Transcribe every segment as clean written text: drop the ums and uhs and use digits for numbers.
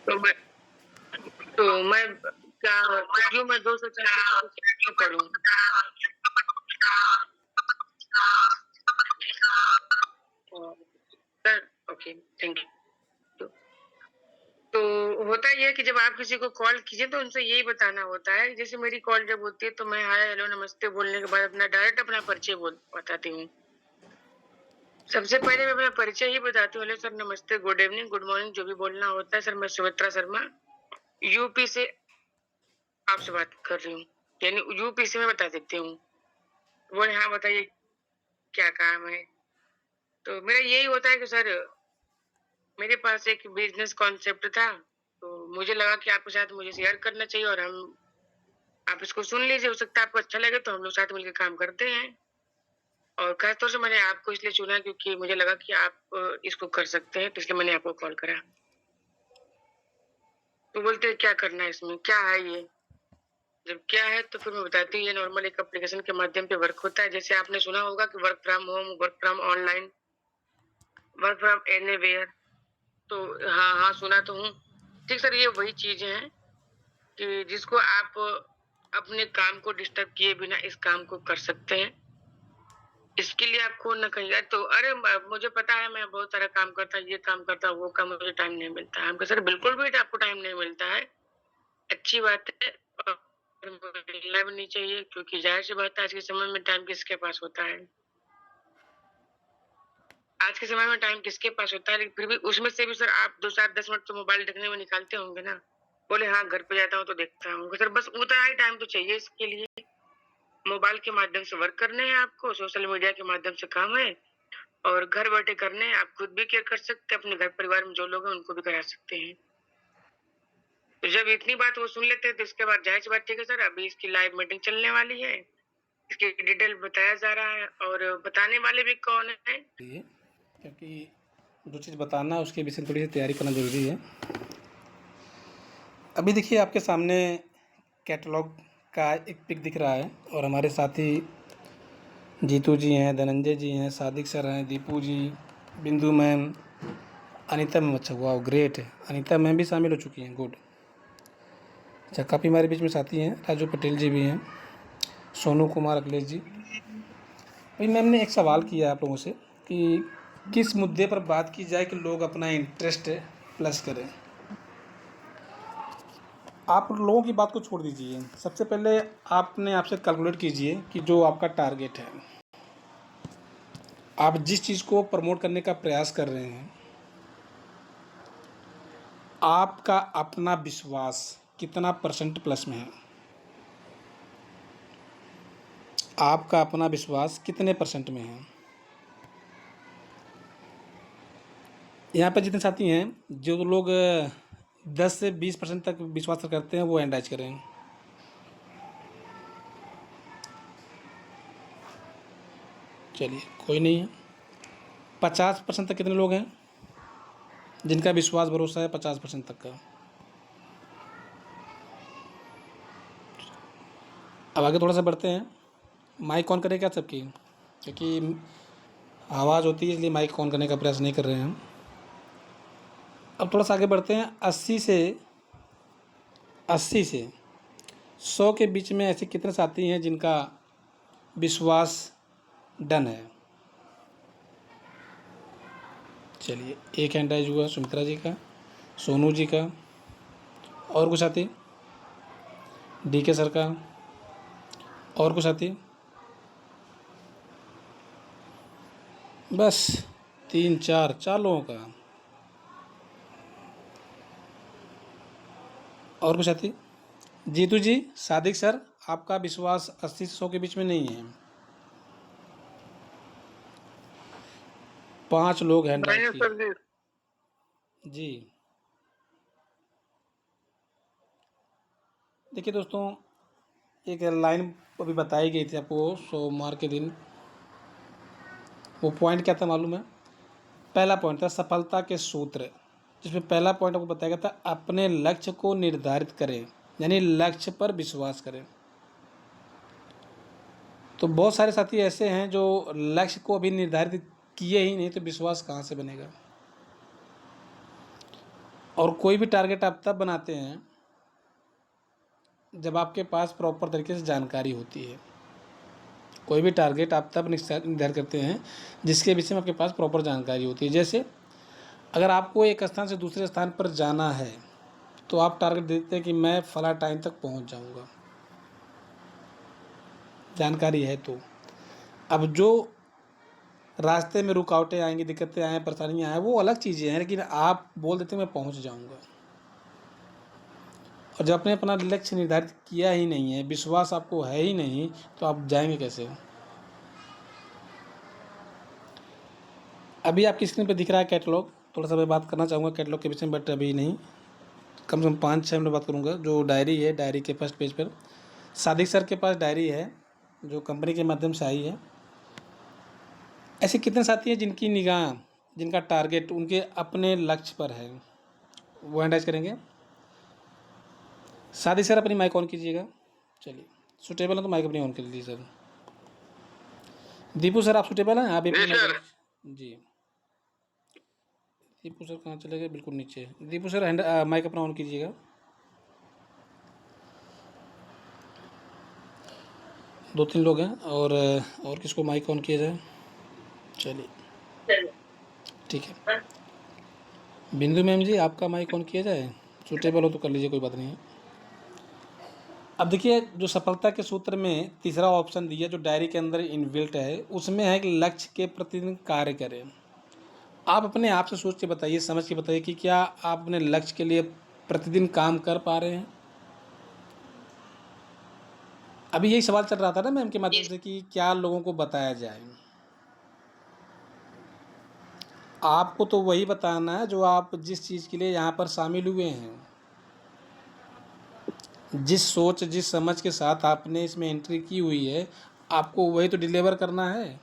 तो मैं क्या जो मैं 204 क्यों करूँ? Sir okay, thank you. तो होता ये है कि जब आप किसी को कॉल कीजिए तो उनसे यही बताना होता है, जैसे मेरी कॉल जब होती है तो मैं हाय, हेलो, नमस्ते बोलने के बाद अपना डायरेक्ट अपना परिचय बताती हूँ। सबसे पहले मैं अपना परिचय ही बताती हूँ, हेलो सर, नमस्ते, गुड इवनिंग, गुड मॉर्निंग, जो भी बोलना होता है। सर, मैं सुमित्रा शर्मा यूपी से आपसे बात कर रही हूँ, यानी यूपी से मैं बता देती हूँ। बोले हाँ बताइए, क्या काम है? तो मेरा यही होता है कि सर, मेरे पास एक बिजनेस कॉन्सेप्ट था, तो मुझे लगा कि आपके साथ मुझे शेयर करना चाहिए और आप इसको सुन लीजिए, हो सकता है आपको अच्छा लगे तो हम लोग साथ मिलकर काम करते हैं। और खास तौर से मैंने आपको इसलिए चुना क्योंकि मुझे लगा कि आप इसको कर सकते हैं, तो इसलिए मैंने आपको कॉल करा। तो बोलते हैं क्या करना है इसमें, क्या है ये? जब क्या है तो फिर मैं बताती हूँ, ये नॉर्मल एक एप्लीकेशन के माध्यम पे वर्क होता है। जैसे आपने सुना होगा कि work from home, work from online, work from anywhere. तो हाँ, हाँ, सुना तो हूँ। ठीक सर, ये वही चीज़ें हैं कि जिसको आप अपने काम को डिस्टर्ब किए बिना इस काम को कर सकते हैं। इसके लिए आपको ना कहिएगा तो अरे मुझे पता है, मैं बहुत सारा काम करता हूँ, ये काम करता हूँ, वो काम, मुझे टाइम नहीं मिलता है। हम कहे सर बिल्कुल भी आपको टाइम नहीं मिलता है, अच्छी बात है और मिलना भी नहीं चाहिए क्योंकि ज़ाहिर-सी बात है आज के समय में टाइम किसके पास होता है? आज के समय में टाइम किसके पास होता है? लेकिन फिर भी उसमें से भी सर आप 2 7 10 मिनट तो मोबाइल देखने में निकालते होंगे ना? बोले हाँ, घर पे जाता हूँ तो देखता हूँ। सर बस उतना ही टाइम तो चाहिए इसके लिए। मोबाइल के माध्यम से वर्क करने हैं आपको, सोशल मीडिया के माध्यम से काम है और घर बैठे करने हैं। आप खुद भी केयर कर सकते हैं, अपने घर परिवार में जो लोग हैं उनको भी करा सकते हैं। तो जब इतनी बात वो सुन लेते हैं तो इसके बाद ज़ाहिर-सी बात, ठीक है सर, अभी इसकी लाइव मीटिंग चलने वाली है। इसकी डिटेल बताया जा रहा है और बताने वाले भी कौन हैं? लिए क्योंकि जो चीज़ बताना है उसके विषय में थोड़ी सी तैयारी करना ज़रूरी है। अभी देखिए आपके सामने कैटलॉग का एक पिक दिख रहा है और हमारे साथी जीतू जी हैं, धनंजय जी हैं, सादिक सर हैं, दीपू जी, बिंदु मैम, अनीता मैम। अच्छा, वाह ग्रेट है, अनीता मैम भी शामिल हो चुकी हैं, गुड। अच्छा, काफ़ी हमारे बीच में साथी हैं, राजू पटेल जी भी हैं, सोनू कुमार अखिलेश जी। अभी मैम ने एक सवाल किया आप लोगों से कि किस मुद्दे पर बात की जाए कि लोग अपना इंटरेस्ट प्लस करें। आप लोगों की बात को छोड़ दीजिए, सबसे पहले आपने आपसे कैलकुलेट कीजिए कि जो आपका टारगेट है, आप जिस चीज़ को प्रमोट करने का प्रयास कर रहे हैं, आपका अपना विश्वास कितना परसेंट प्लस में है, आपका अपना विश्वास कितने परसेंट में है। यहाँ पर जितने साथी हैं, जो लोग 10 से 20% तक विश्वास करते हैं वो हैंड राइज करें। चलिए कोई नहीं है। 50% तक कितने लोग हैं जिनका विश्वास भरोसा है 50% तक का? अब आगे थोड़ा सा बढ़ते हैं। माइक ऑन करें क्या सबकी, क्योंकि आवाज़ होती है इसलिए माइक ऑन करने का प्रयास नहीं कर रहे हैं हम। अब थोड़ा सा आगे बढ़ते हैं। 80 से 100 के बीच में ऐसे कितने साथी हैं जिनका विश्वास डन है? चलिए, एक हैंड राइज हुआ सुमित्रा जी का, सोनू जी का, और कुछ साथी? डीके सर का, और कुछ साथी? बस 3 4 लोगों का। और कुछ साथी? जीतू जी, सादिक सर, आपका विश्वास 80 से 100 के बीच में नहीं है। 5 लोग हैंड नहीं राइज है किए सर जी। जी। देखिए दोस्तों, एक लाइन अभी बताई गई थी आपको सोमवार के दिन। वो पॉइंट क्या था मालूम है? पहला पॉइंट था सफलता के सूत्र, जिसमें पहला पॉइंट आपको बताया गया था अपने लक्ष्य को निर्धारित करें, यानी लक्ष्य पर विश्वास करें। तो बहुत सारे साथी ऐसे हैं जो लक्ष्य को अभी निर्धारित किए ही नहीं, तो विश्वास कहाँ से बनेगा? और कोई भी टारगेट आप तब बनाते हैं जब आपके पास प्रॉपर तरीके से जानकारी होती है। कोई भी टारगेट आप तब निर्धारित करते हैं जिसके विषय में आपके पास प्रॉपर जानकारी होती है। जैसे अगर आपको एक स्थान से दूसरे स्थान पर जाना है तो आप टारगेट देते हैं कि मैं फला टाइम तक पहुंच जाऊंगा, जानकारी है तो। अब जो रास्ते में रुकावटें आएंगी, दिक्कतें आए, परेशानियाँ आए, वो अलग चीज़ें हैं, लेकिन आप बोल देते हैं मैं पहुंच जाऊंगा। और जब आपने अपना लक्ष्य निर्धारित किया ही नहीं है, विश्वास आपको है ही नहीं, तो आप जाएंगे कैसे? अभी आपकी स्क्रीन पे दिख रहा है कैटलॉग। थोड़ा सा मैं बात करना चाहूँगा कैटलॉग के विषय में, बट अभी नहीं, कम से कम 5-6 मिनट बात करूँगा। जो डायरी है, डायरी के फर्स्ट पेज पर सादिक सर के पास डायरी है जो कंपनी के माध्यम से आई है। ऐसे कितने साथी हैं जिनकी निगाह, जिनका टारगेट उनके अपने लक्ष्य पर है? वो हैंड करेंगे। सादिक सर अपनी माइक ऑन कीजिएगा। चलिए, सुटेबल है तो माइक अपनी ऑन कर लीजिए सर। दीपू सर आप सुटेबल हैं? आप भी अपनी माइक जी। दीपू सर कहाँ चले गए? बिल्कुल नीचे। दीपू सर माइक अपना ऑन कीजिएगा। दो तीन लोग हैं और किसको माइक ऑन किया जाए? चलिए ठीक है। बिंदु मैम जी आपका माइक ऑन किया जाए, सुटेबल हो तो कर लीजिए, कोई बात नहीं है। अब देखिए, जो सफलता के सूत्र में तीसरा ऑप्शन दिया जो डायरी के अंदर इनबिल्ट है, उसमें है कि लक्ष्य के प्रतिदिन कार्य करें। आप अपने आप से सोच के बताइए, समझ के बताइए कि क्या आप अपने लक्ष्य के लिए प्रतिदिन काम कर पा रहे हैं? अभी यही सवाल चल रहा था ना मैम के माध्यम से कि क्या लोगों को बताया जाए। आपको तो वही बताना है जो आप जिस चीज़ के लिए यहाँ पर शामिल हुए हैं, जिस सोच जिस समझ के साथ आपने इसमें एंट्री की हुई है, आपको वही तो डिलीवर करना है।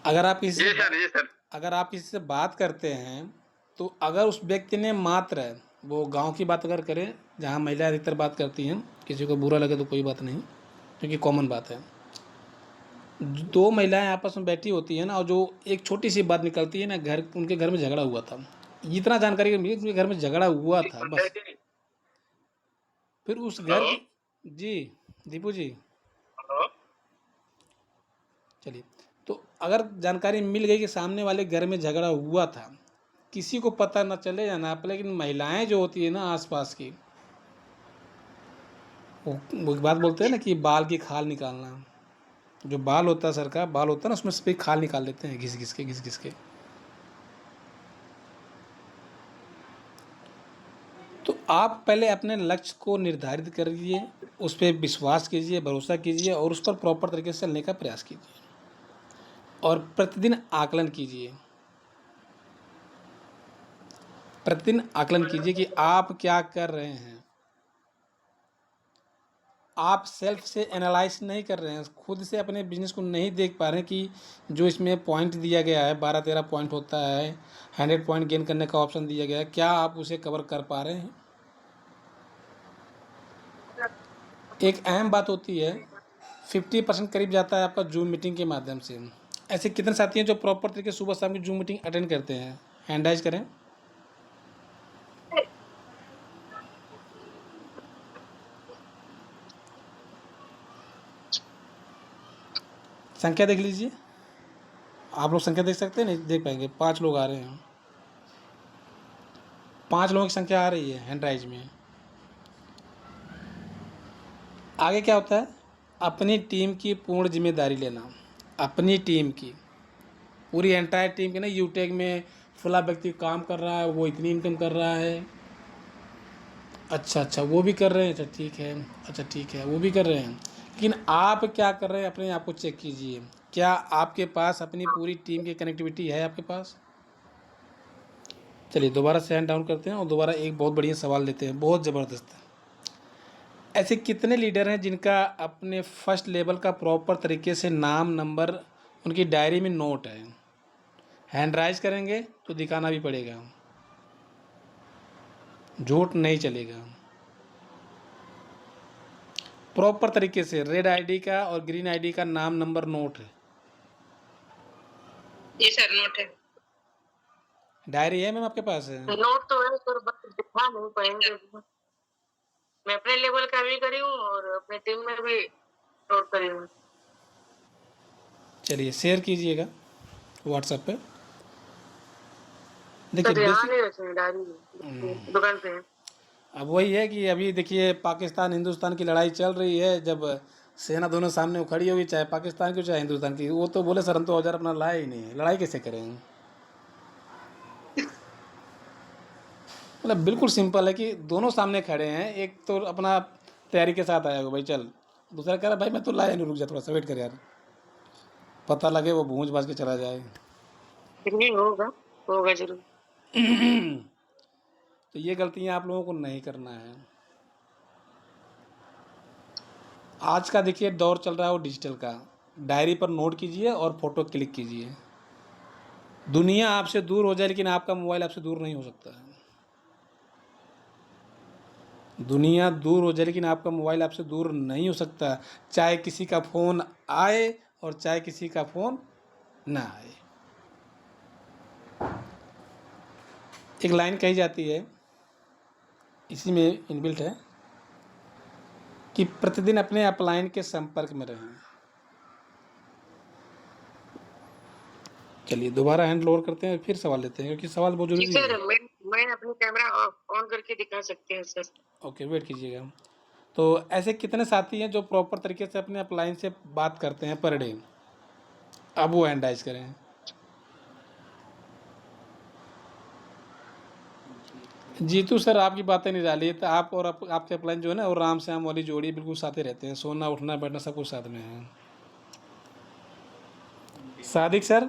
अगर आप किसी से अगर आप किसी से बात करते हैं तो अगर उस व्यक्ति ने मात्र, वो गांव की बात अगर करें जहां महिला अधिकतर बात करती हैं, किसी को बुरा लगे तो कोई बात नहीं, क्योंकि कॉमन बात है। दो महिलाएं आपस में बैठी होती हैं ना, और जो एक छोटी सी बात निकलती है ना, उनके घर में झगड़ा हुआ था, इतना जानकारी मिली उनके घर में झगड़ा हुआ था बस। फिर उस घर की जी दीपू जी चलिए, तो अगर जानकारी मिल गई कि सामने वाले घर में झगड़ा हुआ था, किसी को पता ना चले या ना, लेकिन महिलाएं जो होती है ना आसपास की, वो एक बात बोलते हैं ना कि बाल की खाल निकालना, जो बाल होता है, सर का बाल होता है ना, उसमें से खाल निकाल लेते हैं घिस घिस के। तो आप पहले अपने लक्ष्य को निर्धारित करिए, उस पर विश्वास कीजिए, भरोसा कीजिए और उस पर प्रॉपर तरीके से चलने का प्रयास कीजिए और प्रतिदिन आकलन कीजिए। प्रतिदिन आकलन कीजिए कि आप क्या कर रहे हैं। आप सेल्फ से एनालाइज नहीं कर रहे हैं, खुद से अपने बिजनेस को नहीं देख पा रहे हैं कि जो इसमें पॉइंट दिया गया है, 12-13 पॉइंट होता है, 100 पॉइंट गेन करने का ऑप्शन दिया गया है, क्या आप उसे कवर कर पा रहे हैं? एक अहम बात होती है, 50% करीब जाता है आपका जूम मीटिंग के माध्यम से। ऐसे कितने साथी हैं जो प्रॉपर तरीके से सुबह शाम की जूम मीटिंग अटेंड करते हैं? हैंड राइज करें। संख्या देख लीजिए, आप लोग संख्या देख सकते हैं? नहीं देख पाएंगे, 5 लोग आ रहे हैं, 5 लोगों की संख्या आ रही है हैंड राइज में। आगे क्या होता है? अपनी टीम की पूर्ण जिम्मेदारी लेना। अपनी टीम की पूरी एंटायर टीम की ना, यूटेक में फला व्यक्ति काम कर रहा है, वो इतनी इनकम कर रहा है, अच्छा वो भी कर रहे हैं, अच्छा ठीक है वो भी कर रहे हैं, लेकिन आप क्या कर रहे हैं? अपने आप को चेक कीजिए, क्या आपके पास अपनी पूरी टीम की कनेक्टिविटी है आपके पास? चलिए दोबारा से हैंड डाउन करते हैं और दोबारा एक बहुत बढ़िया सवाल लेते हैं, बहुत ज़बरदस्त है। ऐसे कितने लीडर हैं जिनका अपने फर्स्ट लेवल का प्रॉपर तरीके से नाम नंबर उनकी डायरी में नोट है? हैंड राइज करेंगे तो दिखाना भी पड़ेगा, झूठ नहीं चलेगा। प्रॉपर तरीके से रेड आईडी का और ग्रीन आईडी का नाम नंबर नोट है। जी सर, नोट है। डायरी है मैम आपके पास? नोट तो है पर बस दिखा नहीं पाएंगे। मैं अपने लेवल का भी करी हूँ और अपने टीम में भी नोट करी हूँ। चलिए शेयर कीजिएगा व्हाट्सएप पे। देखिए सर यहाँ बेसिक नहीं रखे हैं डायरी में, दुकान पे है। अब वही है कि अभी देखिए पाकिस्तान हिंदुस्तान की लड़ाई चल रही है, जब सेना दोनों सामने वो खड़ी होगी, चाहे पाकिस्तान की हो चाहे हिंदुस्तान की, वो तो बोले सर हम तो औजार अपना लाए ही नहीं है, लड़ाई कैसे करेंगे। मतलब बिल्कुल सिंपल है कि दोनों सामने खड़े हैं, एक तो अपना तैयारी के साथ आया हो भाई चल, दूसरा कह रहा भाई मैं तो लाया नहीं, रुक जा थोड़ा सा वेट कर यार, पता लगे वो भूंज बाज के चला जाए। नहीं होगा, होगा जरूर। तो ये गलतियां आप लोगों को नहीं करना है। आज का देखिए दौर चल रहा है वो डिजिटल का, डायरी पर नोट कीजिए और फोटो क्लिक कीजिए। दुनिया आपसे दूर हो जाए लेकिन आपका मोबाइल आपसे दूर नहीं हो सकता है। दुनिया दूर हो जाए लेकिन आपका मोबाइल आपसे दूर नहीं हो सकता, चाहे किसी का फ़ोन आए और चाहे किसी का फ़ोन ना आए। एक लाइन कही जाती है, इसी में इनबिल्ट है, कि प्रतिदिन अपने अपलाइन के संपर्क में रहें। चलिए दोबारा हैंड लोअर करते हैं, फिर सवाल लेते हैं क्योंकि सवाल बहुत जी जरूरी सर, है। मैं अपनी कैमरा ऑन करके दिखा सकते हैं सर। ओके वेट कीजिएगा। तो ऐसे कितने साथी हैं जो प्रॉपर तरीके से अपने अपलाइन से बात करते हैं पर डे? अब वो हैंड राइज करें। जीतू सर आपकी बातें नहीं डाली, तो आप और आपके अपलाइन जो है ना, और राम श्याम वाली जोड़ी बिल्कुल साथ ही रहते हैं, सोना उठना बैठना सब कुछ साथ में है। सादिक सर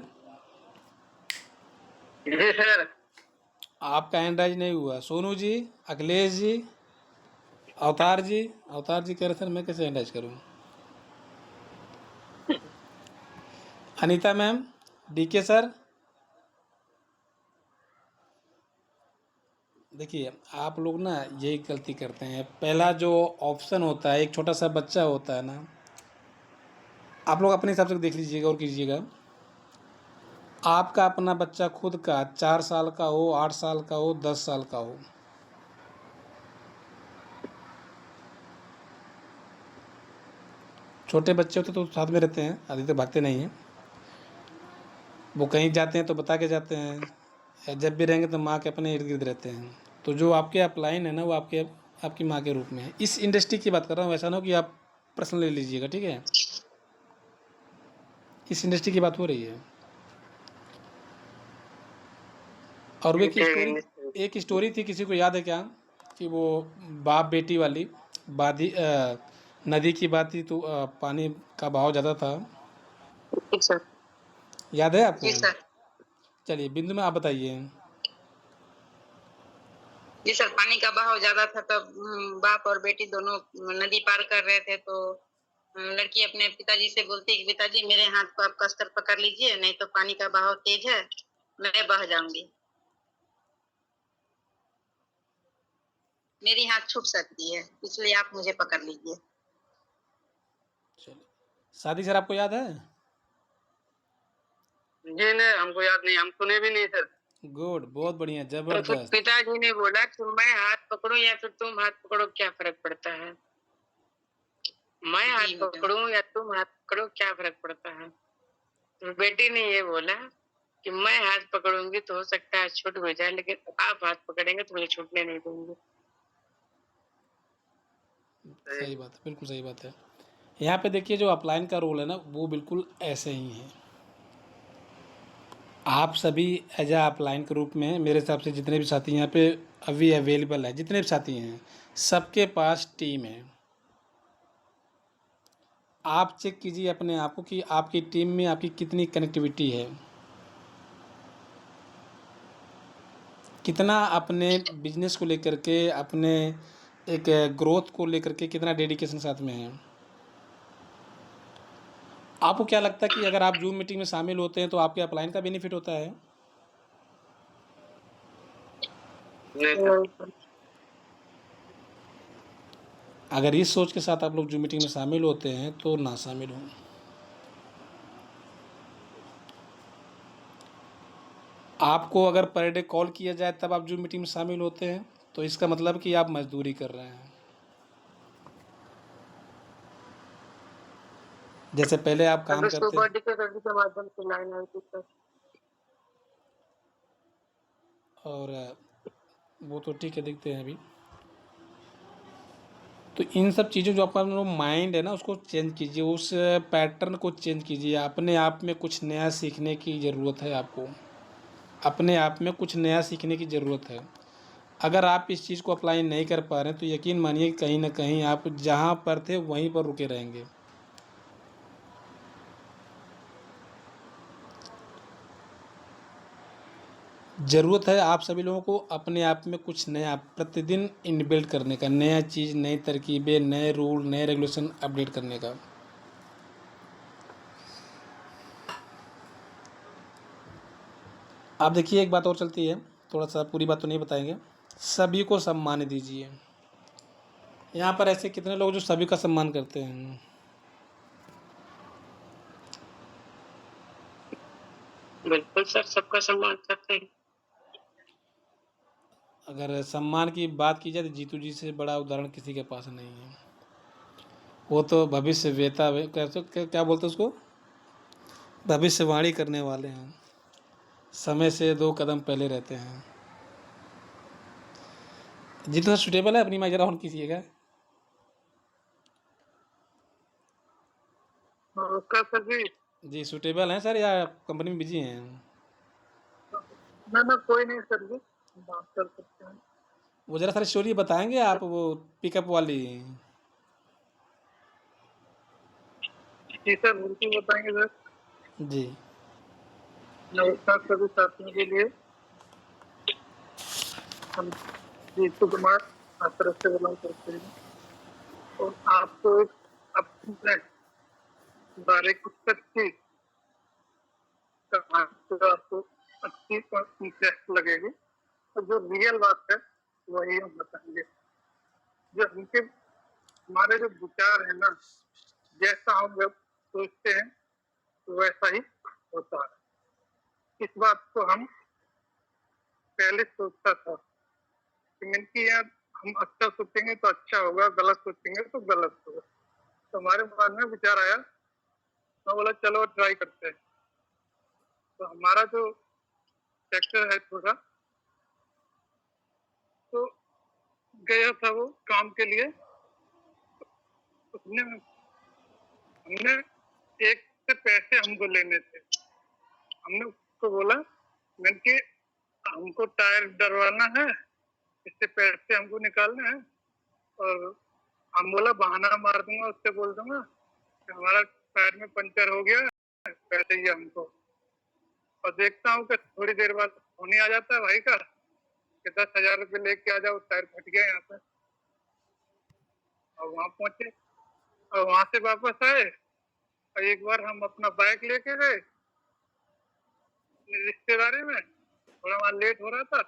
जी सर। आपका हैंड राइज नहीं हुआ। सोनू जी, अखिलेश जी, अवतार जी कह रहे सर मैं कैसे हैंड राइज करूँ। अनीता मैम, डीके सर, देखिए आप लोग ना यही गलती करते हैं। पहला जो ऑप्शन होता है, एक छोटा सा बच्चा होता है ना, आप लोग अपने हिसाब से देख लीजिएगा और कीजिएगा। आपका अपना बच्चा खुद का 4 साल का हो, 8 साल का हो, 10 साल का हो, छोटे बच्चे होते तो साथ में रहते हैं, अधिकतर भागते नहीं हैं, वो कहीं जाते हैं तो बता के जाते हैं, या जब भी रहेंगे तो माँ के अपने इर्द गिर्द रहते हैं। तो जो आपके अपलाइन है ना वो आपकी माँ के रूप में है। इस इंडस्ट्री की बात कर रहा हूँ, ऐसा ना हो कि आप पर्सनल ले लीजिएगा, ठीक है। इस इंडस्ट्री की बात हो रही है। और वो एक स्टोरी थी, किसी को याद है क्या, कि वो बाप बेटी वाली बादी नदी की बात थी, तो पानी का बहाव ज़्यादा था, जी सर। याद है आपको? जी सर। चलिए बिंदु में आप बताइए। जी सर, पानी का बहाव ज्यादा था तब बाप और बेटी दोनों नदी पार कर रहे थे, तो लड़की अपने पिताजी से बोलती है कि पिताजी मेरे हाथ को आप कसकर पकड़ लीजिए, नहीं तो पानी का बहाव तेज है, मैं बह जाऊंगी, मेरी हाथ छूट सकती है, इसलिए आप मुझे पकड़ लीजिए। चलिए शादी सर आपको याद है? जी नहीं, हमको याद नहीं, हम सुने भी नहीं सर। गुड, बहुत बढ़िया, तो फिर जबरदस्त। पिताजी ने बोला कि मैं हाथ पकड़ूं या फिर तुम हाथ पकड़ो, क्या फर्क पड़ता है? मैं हाथ पकड़ूं या तुम हाथ पकड़ो, क्या फर्क पड़ता है? तो बेटी ने ये बोला कि मैं हाथ पकड़ूंगी तो हो सकता है छूट हो जाए, लेकिन आप हाथ पकड़ेंगे तो मुझे छूटने नहीं देंगे। सही बात है, बिल्कुल सही बात है। यहाँ पे देखिए जो अपलाइन का रोल है ना वो बिल्कुल ऐसे ही है। आप सभी एज आ अपलाइन के रूप में, मेरे हिसाब से जितने भी साथी यहाँ पे अभी अवेलेबल है, जितने भी साथी हैं सबके पास टीम है। आप चेक कीजिए अपने आप को कि आपकी टीम में आपकी कितनी कनेक्टिविटी है, कितना अपने बिजनेस को लेकर के, अपने एक ग्रोथ को लेकर के कितना डेडिकेशन साथ में है। आपको क्या लगता है कि अगर आप जूम मीटिंग में शामिल होते हैं तो आपके अपलाइन का बेनिफिट होता है? नहीं। अगर इस सोच के साथ आप लोग जूम मीटिंग में शामिल होते हैं तो ना शामिल हों। आपको अगर पर डे कॉल किया जाए तब आप जूम मीटिंग में शामिल होते हैं, तो इसका मतलब कि आप मजदूरी कर रहे हैं। जैसे पहले आप काम अगर करते, सुबह डिक्टेटर के माध्यम से 990 तक। और वो तो ठीक है, देखते हैं अभी। तो इन सब चीज़ों जो आपका जो माइंड है ना, उसको चेंज कीजिए, उस पैटर्न को चेंज कीजिए। अपने आप में कुछ नया सीखने की ज़रूरत है आपको, अपने आप में कुछ नया सीखने की ज़रूरत है। अगर आप इस चीज़ को अप्लाई नहीं कर पा रहे हैं, तो यकीन मानिए कि कहीं ना कहीं आप जहाँ पर थे वहीं पर रुके रहेंगे। ज़रूरत है आप सभी लोगों को अपने आप में कुछ नया प्रतिदिन इनबिल्ड करने का, नया चीज़, नई तरकीबें, नए रूल, नए रेगुलेशन अपडेट करने का। आप देखिए, एक बात और चलती है, थोड़ा सा, पूरी बात तो नहीं बताएंगे। सभी को सम्मान दीजिए। यहाँ पर ऐसे कितने लोग जो सभी का सम्मान करते हैं? बिल्कुल सर, सबका सम्मान करते हैं। अगर सम्मान की बात की जाए तो जीतू जी से बड़ा उदाहरण किसी के पास नहीं है। वो तो भविष्य वेता कैसे, क्या बोलते हैं उसको, भविष्यवाणी करने वाले हैं, समय से 2 कदम पहले रहते हैं। जितना सुटेबल है अपनी माइक जरा ऑन कीजिएगा। और उसका सर जी, जी सुटेबल हैं सर, या कंपनी में बिजी हैं? ना कोई नहीं सर जी, बात कर सकते हैं। वो ज़रा सारी स्टोरी बताएंगे आप, वो पिकअप वाली? जी सर, बिल्कुल बताएंगे सर। जी। नमस्कार सभी साथियों के लिए। हम जीतू कुमार हाथरस से बिलोंग करते हैं और आपको एक अपने बारे कुछ सच्ची कहानी जो आपको अच्छी और इंटरेस्ट लगेगी, और जो रियल बात है वही हम बताएंगे। जो उनके हमारे जो विचार है ना, जैसा हम जब सोचते हैं वैसा ही होता है। इस बात को हम पहले सोचता था कि मैंने कि यार हम अच्छा सोचेंगे तो अच्छा होगा, गलत सोचेंगे तो गलत होगा। तो हमारे मन में विचार आया, मैं बोला चलो ट्राई करते हैं। तो हमारा जो सेक्टर है थोड़ा, तो गया था वो काम के लिए। उसने हमने एक से पैसे हमको लेने थे। हमने उसको बोला, मैंने कि हमको टायर डरवाना है, इससे पैसे हमको निकालने हैं। और हम बोला बहाना मार दूंगा, उससे बोल दूंगा कि हमारा टायर में पंचर हो गया, पैसे चाहिए हमको। और देखता हूँ कि थोड़ी देर बाद फोन ही आ जाता है भाई का कि 10,000 रुपये लेके आ जाओ, टायर फट गया यहाँ पे। और वहां पहुंचे और वहां से वापस आए, और एक बार हम अपना बाइक लेके गए रिश्तेदारी में, थोड़ा वहां लेट हो रहा था,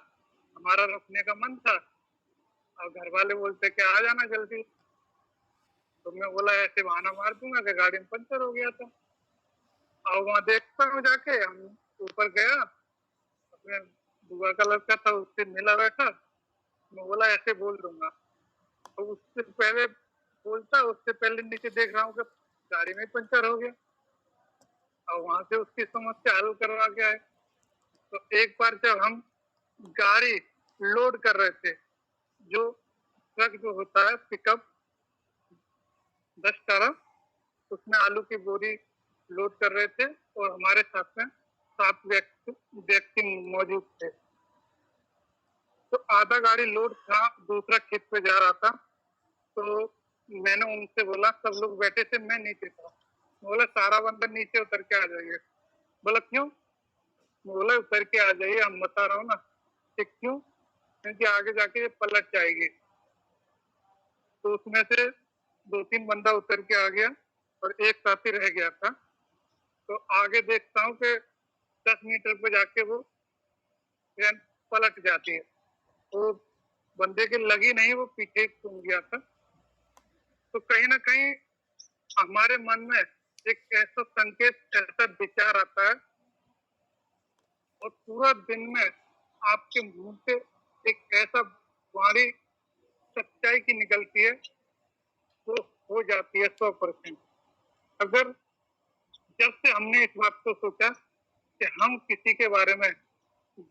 हमारा रुकने का मन था, और घर वाले बोलते कि आ जाना जल्दी। तो मैं बोला ऐसे बहाना मार दूंगा कि गाड़ी में पंचर हो गया था। और वहां देखता हूँ जाके, हम ऊपर गया, अपने बुआ का लड़का था उससे मिला बैठा। मैं बोला ऐसे बोल दूंगा, तो उससे पहले बोलता, उससे पहले नीचे देख रहा हूँ कि गाड़ी में पंचर हो गया। और वहां से उसकी समस्या हल करवा के आए। तो एक बार जब हम गाड़ी लोड कर रहे थे, जो ट्रक जो होता है पिकअप 10 टरा, उसमें आलू की बोरी लोड कर रहे थे, और हमारे साथ में 7 व्यक्ति मौजूद थे। तो आधा गाड़ी लोड था, दूसरा खेत पे जा रहा था। तो मैंने उनसे बोला, सब लोग बैठे थे, मैं नीचे था, बोला सारा बंदा नीचे उतर के आ जाइए। बोला क्यों? बोला उतर के आ जाइए, हम बता रहा हूँ ना। ठीक क्यों? क्योंकि आगे जाके ये पलट जाएगी। तो उसमें से 2-3 बंदा उतर के आ गया और एक साथी रह गया था। तो आगे देखता हूँ कि 10 मीटर पे जाके वो ट्रेन पलट जाती है। वो बंदे के लगी नहीं, वो पीछे घूम गया था। तो कहीं ना कहीं हमारे मन में एक ऐसा संकेत, ऐसा विचार आता है और पूरा दिन में आपके मुंह से एक ऐसा वाणी सच्चाई की निकलती है, वो हो जाती है 100%। अगर जब से हमने इस बात को सोचा कि हम किसी के बारे में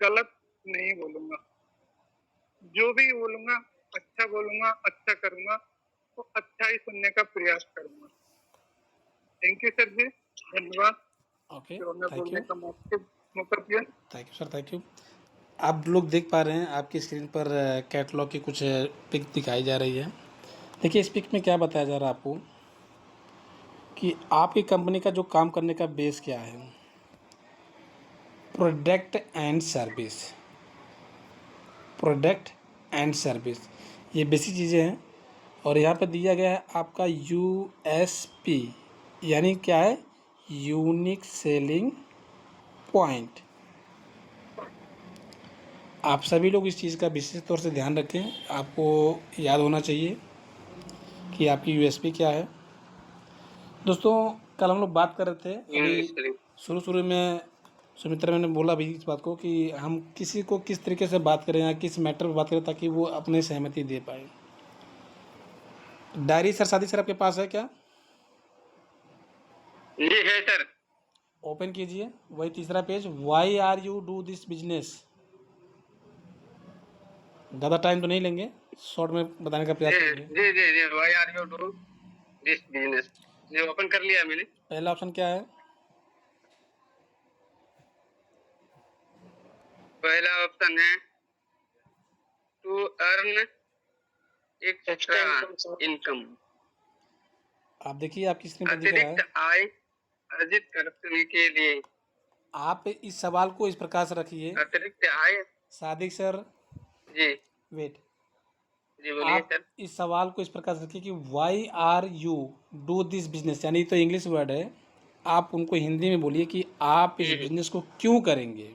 गलत नहीं बोलूंगा, जो भी बोलूंगा अच्छा बोलूंगा, अच्छा करूंगा, तो अच्छा ही सुनने का प्रयास करूंगा। थैंक यू सर जी, धन्यवाद ओके, जो हमें थैंक बोलने यू, का मौका दिया। Thank you sir, thank you. आप लोग देख पा रहे हैं आपकी स्क्रीन पर कैटलॉग की कुछ पिक दिखाई जा रही है। देखिए इस पिक में क्या बताया जा रहा है आपको कि आपकी कंपनी का जो काम करने का बेस क्या है। Product and service, product and service, ये बेसिक चीज़ें हैं। और यहाँ पे दिया गया है आपका यूएसपी, यानी क्या है, यूनिक सेलिंग पॉइंट। आप सभी लोग इस चीज़ का विशेष तौर से ध्यान रखें। आपको याद होना चाहिए कि आपकी यूएसपी क्या है। दोस्तों कल हम लोग बात कर रहे थे, अभी शुरू में सुमित्रा मैंने बोला भी इस बात को कि हम किसी को किस तरीके से बात करें या किस मैटर पर बात करें ताकि वो अपने सहमति दे पाए। डायरी सर, सादी सर आपके पास है क्या? जी है सर। ओपन कीजिए वही तीसरा page, why are you do this business. ज़्यादा टाइम तो नहीं लेंगे, शॉर्ट में बताने का प्रयास करेंगे। जी जी जी, why are you do this business, ये ओपन कर लिया मैंने। पहला ऑप्शन क्या है? पहला ऑप्शन है टू अर्न एक्स्ट्रा इनकम, आप देखिए आपकी स्क्रीन पर दिख रहा है। अतिरिक्त आय अर्जित करने के लिए। आप इस सवाल को इस प्रकार से रखिए, अतिरिक्त आय। सादिक सर जी वेट, जी बोलिए आप सर। इस सवाल को इस प्रकार से रखिए कि why are you do this business, यानी तो इंग्लिश वर्ड है, आप उनको हिंदी में बोलिए कि आप इस बिजनेस को क्यों करेंगे।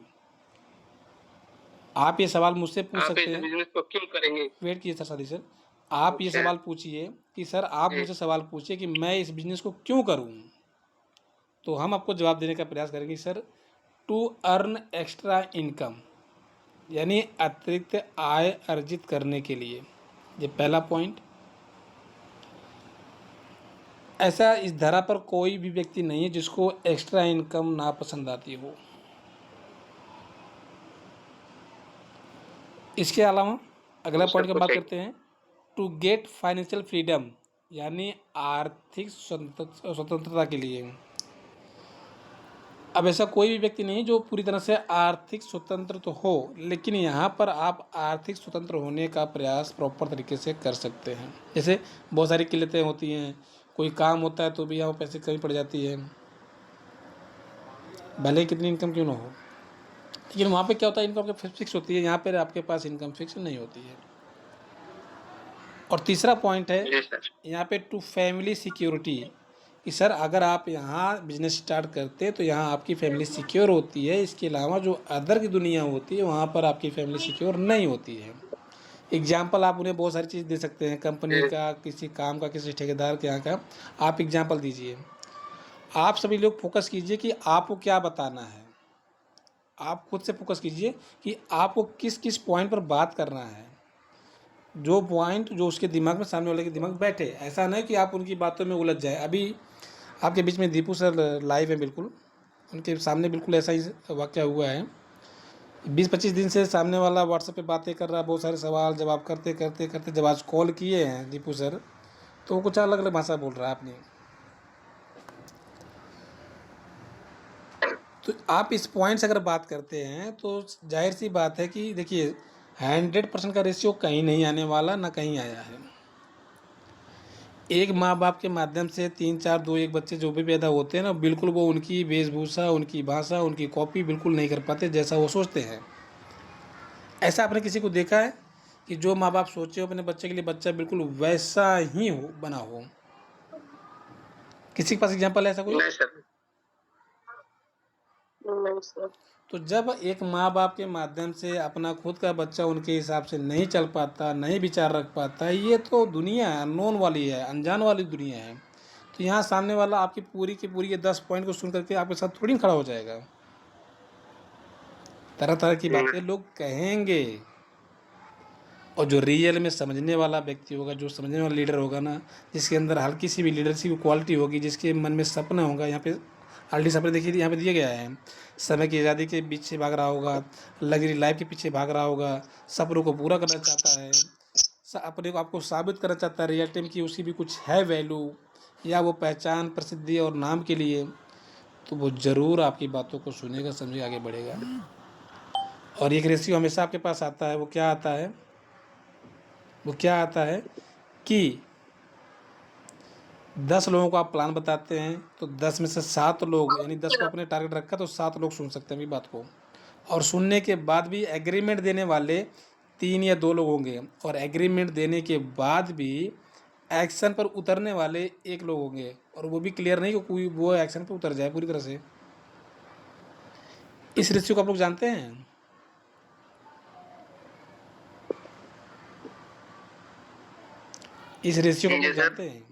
आप ये सवाल मुझसे पूछ आप सकते इस हैं। बिजनेस को क्यों करेंगे? वेट कीजिए सर, सादी सर, आप ये अच्छा। सवाल पूछिए कि सर आप जी। मुझसे सवाल पूछिए कि मैं इस बिजनेस को क्यों करूं, तो हम आपको जवाब देने का प्रयास करेंगे sir to earn extra income, यानी अतिरिक्त आय अर्जित करने के लिए। ये पहला पॉइंट। ऐसा इस धरा पर कोई भी व्यक्ति नहीं है जिसको एक्स्ट्रा इनकम ना पसंद आती हो। इसके अलावा अगला पॉइंट की बात करते हैं, टू गेट फाइनेंशियल फ्रीडम, यानी आर्थिक स्वतंत्रता के लिए। अब ऐसा कोई भी व्यक्ति नहीं जो पूरी तरह से आर्थिक स्वतंत्र तो हो, लेकिन यहाँ पर आप आर्थिक स्वतंत्र होने का प्रयास प्रॉपर तरीके से कर सकते हैं। जैसे बहुत सारी किल्लतें होती हैं, कोई काम होता है तो भी यहाँ पैसे कमी पड़ जाती है, भले ही कितनी इनकम क्यों ना हो, लेकिन वहाँ पे क्या होता है, इनकम आपके फिक्स होती है, यहाँ पर आपके पास इनकम फिक्स नहीं होती है। और तीसरा पॉइंट है यहाँ पे टू फैमिली सिक्योरिटी, कि सर अगर आप यहाँ बिजनेस स्टार्ट करते हैं तो यहाँ आपकी फैमिली सिक्योर होती है, इसके अलावा जो अदर की दुनिया होती है वहाँ पर आपकी फैमिली सिक्योर नहीं होती है। एग्जाम्पल आप उन्हें बहुत सारी चीज़ दे सकते हैं, कंपनी का, किसी काम का, किसी ठेकेदार के यहाँ का, आप एग्जाम्पल दीजिए। आप सभी लोग फोकस कीजिए कि आपको क्या बताना है, आप खुद से फोकस कीजिए कि आपको किस किस पॉइंट पर बात करना है, जो पॉइंट जो उसके दिमाग में, सामने वाले के दिमाग में बैठे। ऐसा नहीं कि आप उनकी बातों में उलझ जाए। अभी आपके बीच में दीपू सर लाइव है, बिल्कुल उनके सामने बिल्कुल ऐसा ही वाक़या हुआ है। 20-25 दिन से सामने वाला व्हाट्सएप पे बातें कर रहा है, बहुत सारे सवाल जवाब करते करते करते जब आज कॉल किए हैं दीपू सर, तो वो कुछ अलग अलग भाषा बोल रहा है अपनी। तो आप इस पॉइंट से अगर बात करते हैं तो जाहिर सी बात है कि देखिए 100% का रेशियो कहीं नहीं आने वाला, ना कहीं आया है। एक माँ बाप के माध्यम से 3-4-2-1 बच्चे जो भी पैदा होते हैं ना, बिल्कुल वो उनकी वेशभूषा, उनकी भाषा, उनकी कॉपी बिल्कुल नहीं कर पाते जैसा वो सोचते हैं। ऐसा आपने किसी को देखा है कि जो माँ बाप सोचे हो अपने बच्चे के लिए, बच्चा बिल्कुल वैसा ही हो, बना हो? किसी के पास एग्जाम्पल है ऐसा कोई? नहीं सर। नहीं सर। तो जब एक माँ बाप के माध्यम से अपना खुद का बच्चा उनके हिसाब से नहीं चल पाता, नहीं विचार रख पाता, ये तो दुनिया है, अननोन वाली है, अनजान वाली दुनिया है। तो यहाँ सामने वाला आपकी पूरी की पूरी ये 10 पॉइंट को सुन करके आपके साथ थोड़ी खड़ा हो जाएगा। तरह तरह की बातें लोग कहेंगे, और जो रियल में समझने वाला व्यक्ति होगा, जो समझने वाला लीडर होगा ना, जिसके अंदर हल्की सी भी लीडरशिप क्वालिटी होगी, जिसके मन में सपना होगा, यहाँ पे ऑलरेडी सपने देखिए यहाँ पे दिया गया है, समय की आज़ादी के पीछे भाग रहा होगा, लग्जरी लाइफ के पीछे भाग रहा होगा, सपनों को पूरा करना चाहता है, अपने को आपको साबित करना चाहता है रियल टाइम की उसकी भी कुछ है वैल्यू, या वो पहचान प्रसिद्धि और नाम के लिए, तो वो ज़रूर आपकी बातों को सुनेगा, समझेगा, आगे बढ़ेगा। और एक रेशियो हमेशा आपके पास आता है, वो क्या आता है, वो क्या आता है कि 10 लोगों को आप प्लान बताते हैं तो 10 में से 7 लोग, यानी 10 को अपने टारगेट रखा तो 7 लोग सुन सकते हैं मेरी बात को, और सुनने के बाद भी एग्रीमेंट देने वाले 3 या 2 लोग होंगे, और एग्रीमेंट देने के बाद भी एक्शन पर उतरने वाले 1 लोग होंगे, और वो भी क्लियर नहीं कि कोई वो एक्शन पर उतर जाए पूरी तरह से। इस रेशियो को आप लोग जानते हैं? इस रेशियो को आप लोग जानते हैं?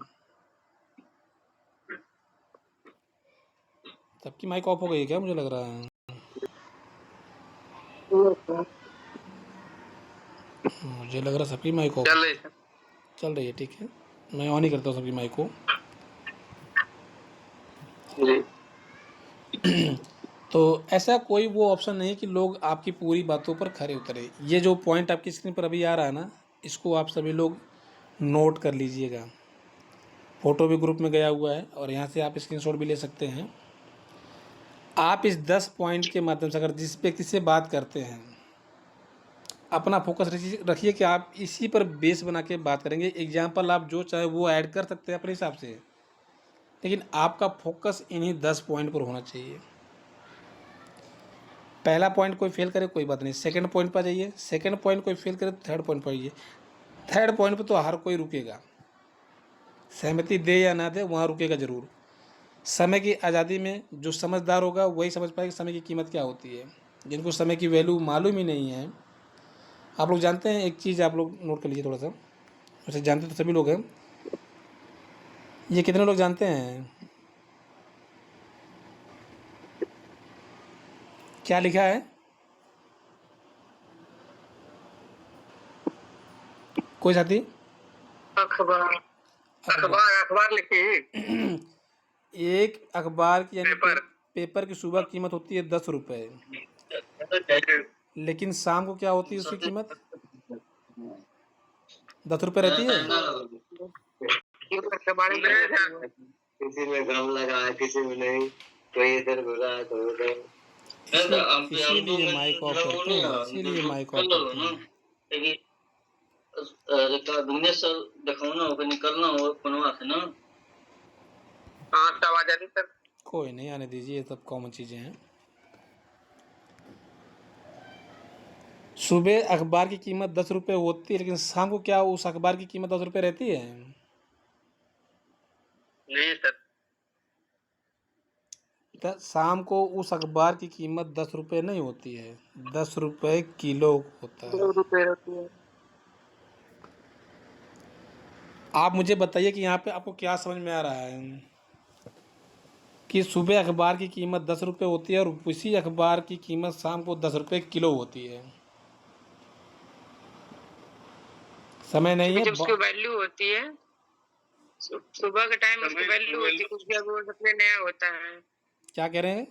सबकी माइक ऑफ हो गई है क्या, मुझे लग रहा है। मुझे लग रहा है सबकी माइक ऑफ चल रही है। चल रही है, ठीक है, मैं ऑन ही करता हूँ सबकी माइक को। जी तो ऐसा कोई वो ऑप्शन नहीं कि लोग आपकी पूरी बातों पर खरे उतरे। ये जो पॉइंट आपकी स्क्रीन पर अभी आ रहा है ना, इसको आप सभी लोग नोट कर लीजिएगा। फ़ोटो भी ग्रुप में गया हुआ है, और यहाँ से आप स्क्रीनशॉट भी ले सकते हैं। आप इस 10 पॉइंट के माध्यम से अगर जिस व्यक्ति से बात करते हैं, अपना फोकस रखिए कि आप इसी पर बेस बना के बात करेंगे। एग्जाम्पल आप जो चाहे वो ऐड कर सकते हैं अपने हिसाब से, लेकिन आपका फोकस इन्हीं 10 पॉइंट पर होना चाहिए। पहला पॉइंट कोई फेल करे कोई बात नहीं, सेकंड पॉइंट पर जाइए, सेकंड पॉइंट कोई फेल करे तो थर्ड पॉइंट पर आइए। थर्ड पॉइंट पर तो हर कोई रुकेगा, सहमति दे या ना दे वहाँ रुकेगा ज़रूर। समय की आज़ादी में जो समझदार होगा वही समझ पाएगा समय की कीमत क्या होती है। जिनको समय की वैल्यू मालूम ही नहीं है, आप लोग जानते हैं एक चीज़ आप लोग नोट कर लीजिए थोड़ा सा, वैसे जानते तो सभी लोग हैं, ये कितने लोग जानते हैं क्या लिखा है? कोई साथी? अखबार। अखबार लिखी। एक अखबार की यानी पेपर। पेपर की सुबह कीमत होती है 10 रुपये, लेकिन शाम को क्या होती है उसकी कीमत? 10 रुपये रहती है। किसी में गम लगा है, किसी में नहीं, कोई इधर घुरा है, कोई उधर। इसीलिए माइक ऑफ करते हैं, इसीलिए माइक ऑफ करते हैं। दिखाना होगा, निकलना होगा पनवा से ना। हाँ, आवाज आ रही सर। कोई नहीं, आने दीजिए, ये सब कॉमन चीज़ें हैं। सुबह अखबार की कीमत 10 रुपये होती है, लेकिन शाम को क्या उस अखबार की कीमत 10 रुपये रहती है? नहीं सर। शाम को उस अखबार की कीमत 10 रुपये नहीं होती है, 10 रुपये किलो होता है। 2 रुपए होती है। आप मुझे बताइए कि यहाँ पे आपको क्या समझ में आ रहा है कि सुबह अखबार की कीमत 10 रुपये होती है और उसी अखबार की कीमत शाम को 10 रुपये किलो होती है। समय नहीं है, जब उसकी वैल्यू होती है, सुबह के टाइम में उसकी वैल्यू होती है, कुछ भी अगर वो सबसे नया होता है। क्या कह रहे हैं?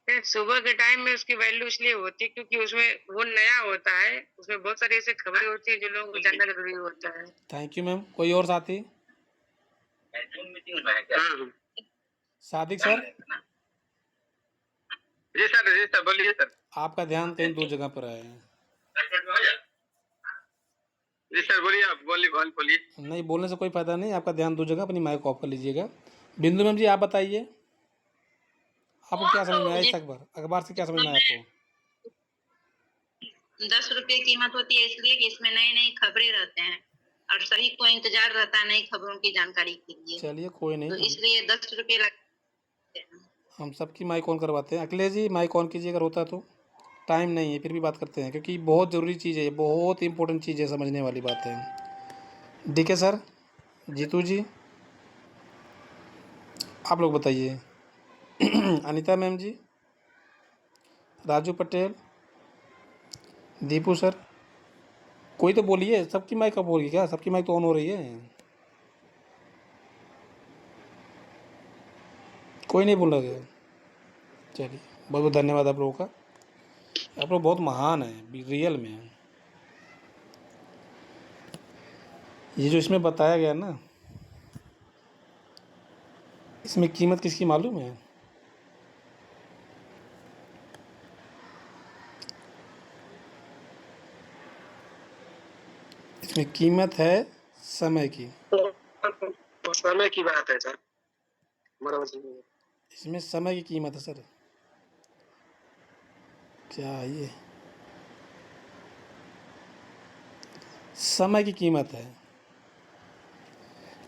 सुबह के टाइम में उसकी वैल्यू इसलिए होती है क्योंकि उसमें वो नया होता है, उसमें बहुत सारी ऐसी खबरें होती है जो लोगों को जानना जरूरी होता है। Thank you ma'am. कोई और साथी? सादिक सर? जी सर बोलिए सर। आपका ध्यान कहीं दो जगह पर है। जी सर बोलिए, आप बोलिए। नहीं, बोलने से कोई फ़ायदा नहीं, आपका ध्यान दो जगह, अपनी माइक ऑफ कर लीजिएगा। बिंदु मैम जी आप बताइए, आपको क्या समझ में आया इस अखबार से, क्या समझ में आया आपको? 10 रुपये कीमत होती है इसलिए कि इसमें नई नई खबरें रहते हैं और सभी को इंतजार रहता है नई खबरों की जानकारी के लिए। चलिए कोई नहीं, तो इसलिए 10 रुपये लगते हैं। हम सबकी माइक ऑन करवाते हैं। अखिलेश जी माइक ऑन कीजिए अगर होता है तो। टाइम नहीं है फिर भी बात करते हैं, क्योंकि बहुत ज़रूरी चीज़ है, ये बहुत इंपॉर्टेंट चीज़ है, समझने वाली बात है। डीके सर, जीतू जी, आप लोग बताइए। अनीता मैम जी, राजू पटेल, दीपू सर, कोई तो बोलिए। सबकी माइक ऑफ हो रही है क्या? सबकी माइक तो ऑन हो रही है, कोई नहीं बोल रहा है। चलिए, बहुत बहुत धन्यवाद आप लोगों का। आप लोग बहुत महान हैं रियल में। ये जो इसमें बताया गया ना, इसमें कीमत किसकी मालूम है? इसमें कीमत है समय की। तो समय की बात है सर, बराबर जी। इसमें समय की कीमत है सर। क्या है ये? समय की कीमत है।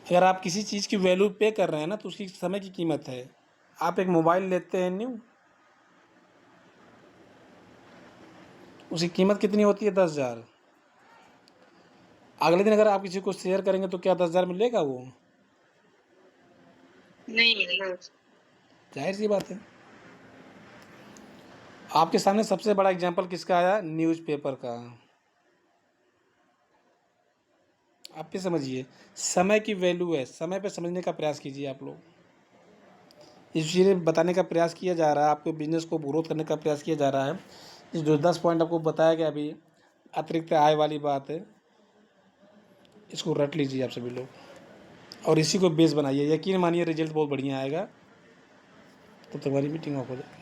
अगर आप किसी चीज़ की वैल्यू पे कर रहे हैं ना, तो उसकी समय की कीमत है। आप एक मोबाइल लेते हैं न्यू, उसकी कीमत कितनी होती है? 10,000। अगले दिन अगर आप किसी को शेयर करेंगे तो क्या 10,000 मिलेगा वो? नहीं मिलेगा। जाहिर सी बात है। आपके सामने सबसे बड़ा एग्जाम्पल किसका आया? न्यूज़पेपर का। आप भी समझिए, समय की वैल्यू है। समय पे समझने का प्रयास कीजिए आप लोग। इस चीज़ें बताने का प्रयास किया जा रहा है, आपके बिजनेस को ग्रोथ करने का प्रयास किया जा रहा है। इस जो 10 पॉइंट आपको बताया गया अभी, अतिरिक्त आय वाली बात है, इसको रट लीजिए आप सभी लोग और इसी को बेस बनाइए। यकीन मानिए रिजल्ट बहुत बढ़िया आएगा। तो तुम्हारी मीटिंग ऑफ हो जाए।